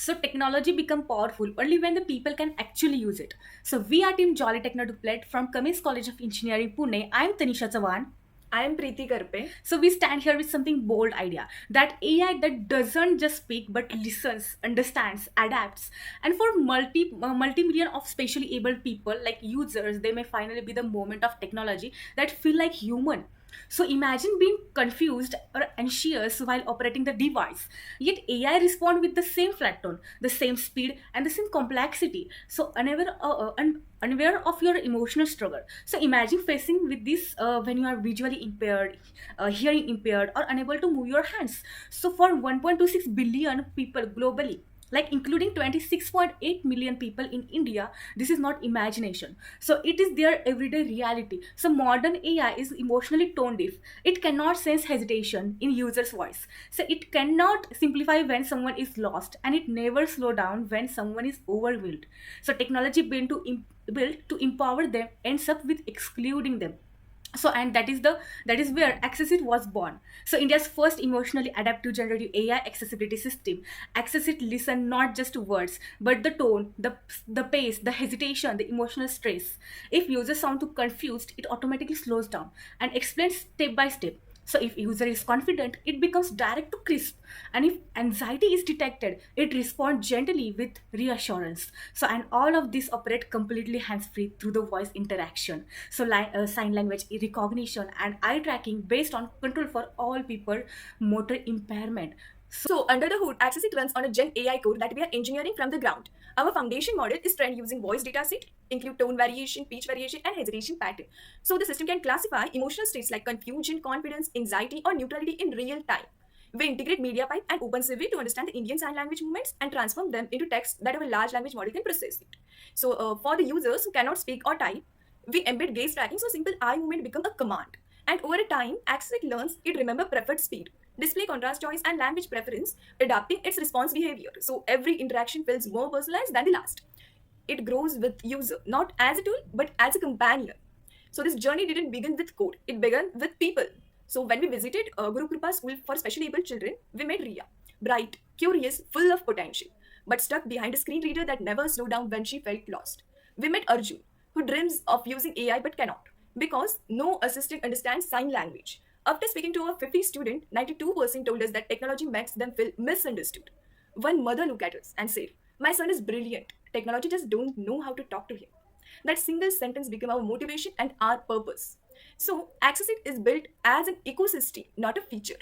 So technology become powerful only when the people can actually use it. So we are Team Jolly Techno Duplet from Cummins College of Engineering, Pune. I am Tanisha Chavan. I am Preeti Karpe. So we stand here with something bold idea that AI that doesn't just speak but listens, understands, adapts. And for multi-million of specially abled people like users, they may finally be the moment of technology that feel like human. So imagine being confused or anxious while operating the device. Yet AI respond with the same flat tone, the same speed, and the same complexity. So unaware of your emotional struggle. So imagine facing with this when you are visually impaired, hearing impaired, or unable to move your hands. So for 1.26 billion people globally, like including 26.8 million people in India, this is not imagination. So it is their everyday reality. So modern AI is emotionally tone deaf. It cannot sense hesitation in user's voice. So it cannot simplify when someone is lost, and it never slow down when someone is overwhelmed. So technology built to empower them ends up with excluding them. So and that is where Accessit was born. So India's first emotionally adaptive generative AI accessibility system. Accessit listen not just to words but the tone, the pace, the hesitation, the emotional stress. If users sound too confused, it automatically slows down and explains step by step. So if user is confident, it becomes direct to crisp. And if anxiety is detected, it responds gently with reassurance. So and all of this operate completely hands-free through the voice interaction. So sign language recognition and eye tracking based on control for all people motor impairment. So, under the hood, Accessit runs on a Gen AI core that we are engineering from the ground. Our foundation model is trained using voice dataset, include tone variation, speech variation, and hesitation pattern. So, the system can classify emotional states like confusion, confidence, anxiety, or neutrality in real time. We integrate MediaPipe and OpenCV to understand the Indian Sign Language movements and transform them into text that our large language model can process it. So, for the users who cannot speak or type, we embed gaze tracking so simple eye movement become a command. And over a time, Accessit learns it remember preferred speed, display contrast choice, and language preference, adapting its response behavior. So every interaction feels more personalized than the last. It grows with user, not as a tool, but as a companion. So this journey didn't begin with code; it began with people. So when we visited Guru Kripa School for specially able children, we met Ria, bright, curious, full of potential, but stuck behind a screen reader that never slowed down when she felt lost. We met Arjun, who dreams of using AI but cannot, because no assistant understands sign language. After speaking to a 50 student, 92% told us that technology makes them feel misunderstood. One mother looked at us and said, "My son is brilliant. Technology just don't know how to talk to him." That single sentence became our motivation and our purpose. So, Accessit is built as an ecosystem, not a feature.